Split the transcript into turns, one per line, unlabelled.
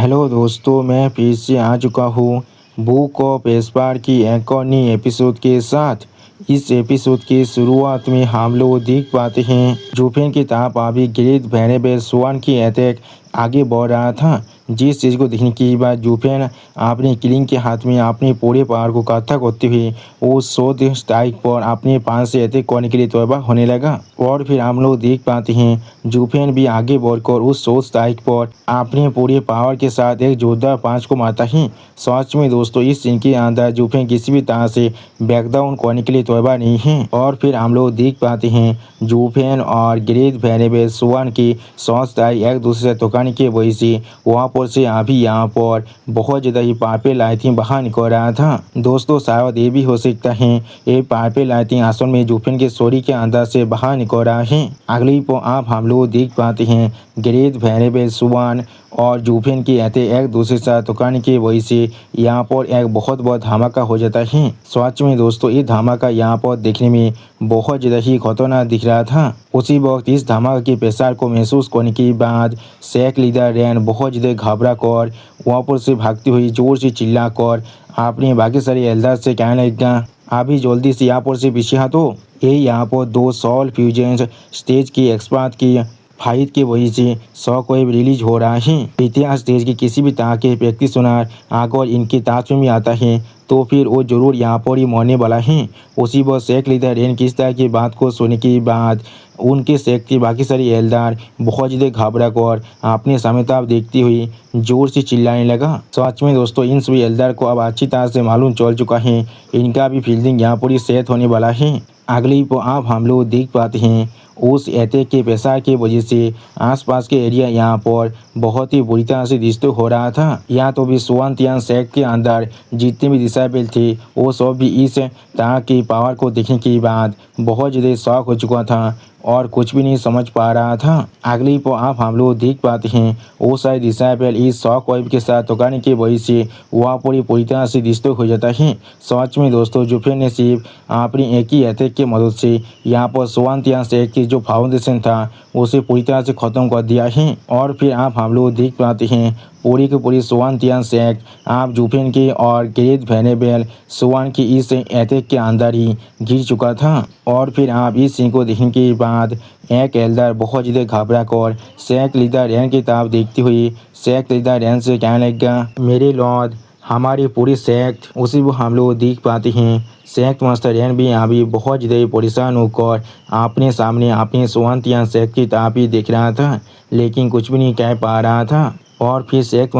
Hello दोस्तों, मैं फिर से आ चुका हूँ बुक ऑफ एस्पार की एक और नई एपिसोड के साथ। इस एपिसोड की शुरुआत में हम लोग देख पाते हैं जूफेन की तरफ अभी ग्रेट वेनेबल स्वान की अटैक आगे बढ़ रहा था। जिस चीज़ को देखने के बाद जूफेन अपने किलिंग के हाथ में अपने पूरे पावर को इकट्ठा करते हुए उस शोध स्ट्राइक पर अपने पास से अटैक करने के लिए तैयार होने लगा। और फिर हम लोग देख पाते हैं जूफेन भी आगे बढ़कर उस शोध स्ट्राइक पर अपने पूरे पावर के साथ एक जोरदार पांच को मारता है। सच में दोस्तों, इस सीन के अंदर जूफेन किसी भी तरह से बैकडाउन करने के लिए तैयार नहीं है। और फिर हम लोग देख पाते हैं जूफेन और ग्रेट वेनेबल स्वान की शॉर्ट स्ट्राइक एक दूसरे से टकराने की वजह से वहाँ पर से अभी यहाँ पर बहुत ज़्यादा ही पार्पल लाइटिंग बाहर निकल रहा था। दोस्तों, शायद ये भी हो सकता है ये पार्पल लाइटिंग असल में जूफेन के शरीर के अंदर से बाहर निकल रहा है। अगली पर आप हम लोग देख पाते हैं ग्रेट वेनेबल स्वान और जूफेन की अटैक एक दूसरे से टकराने की वजह से यहाँ पर एक बहुत बड़ा धमाका हो जाता है। सच में दोस्तों, ये धमाका यहाँ पर देखने में बहुत ज़्यादा ही खतरनाक दिख रहा था। उसी वक्त इस धमाके के प्रेशर को महसूस करने के बाद शेख लीडर रैन बहुत ज़्यादा घबरा कर वहाँ पर से भागती हुई जोर से चिल्ला कर अपने बाकी सारे एल्डर से कहने लगा, अभी जल्दी से यहाँ पर से पीछे हटो। ये यहाँ पर दो सॉल फ्यूजन स्टेज की एक्सपर्ट की फाइट की वजह से शॉक वेव रिलीज हो रहा है। इतिहास स्टेज की किसी भी तरह के प्रैक्टिशनर अगर इनके ताज में आता है तो फिर वो जरूर यहाँ पर ही मरने वाला है। उसी वक्त शेख लीडर रैन किस तरह की बात को सुनने के बाद उनके शेख के बाकी सारे एल्डर बहुत ज़्यादा घबरा कर अपने सामने तरफ देखती हुई जोर से चिल्लाने लगा। सच में दोस्तों, इन सभी एल्डर को अब अच्छी तरह से मालूम चल चुका है इनका भी फील्डिंग यहाँ पर ही सेट होने वाला है। अगली पर आप हम लोग देख पाते हैं उस अटैक के प्रेशर की वजह से आसपास के एरिया यहाँ पर बहुत ही बुरी तरह से डिस्टर्ब हो रहा था। यहाँ तो भी स्वान शेख के अंदर जितने भी डिसेबल थे वो सब भी इस तरह की पावर को देखने के बाद बहुत ज़्यादा शॉक हो चुका था और कुछ भी नहीं समझ पा रहा था। अगली पर आप हम लोग देख पाते हैं वो सारे डिसेबल इस शॉक वेव के साथ टकराने की वजह से वहाँ पर पूरी तरह से डिस्टर्ब हो जाता है। सच में दोस्तों, जूफेन ने सिर्फ अपनी एक ही अटैक की मदद से यहाँ पर स्वान शेख की जो फाउंडेशन था उसे पूरी तरह से ख़त्म कर दिया है। और फिर आप हम लोग देख पाते हैं पूरी की पूरी स्वान शेख आप जूफेन के और ग्रेट वेनेबल स्वान की इस अटैक के अंदर ही गिर चुका था। और फिर आप इस सीन को देखने के बाद एक एल्डर बहुत ज़्यादा घबरा कर शेख लीडर रैन की तरफ देखती हुई शेख लीडर रैन से कहने लगा, मेरे लॉर्ड, हमारी पूरी शेख। उसी को हम लोग देख पाते हैं शेख मास्टर रैन भी अभी बहुत ज़्यादा परेशान होकर अपने सामने अपने स्वान शेख की तरफ ही देख रहा था लेकिन कुछ भी नहीं कह पा रहा था। और फिर शेख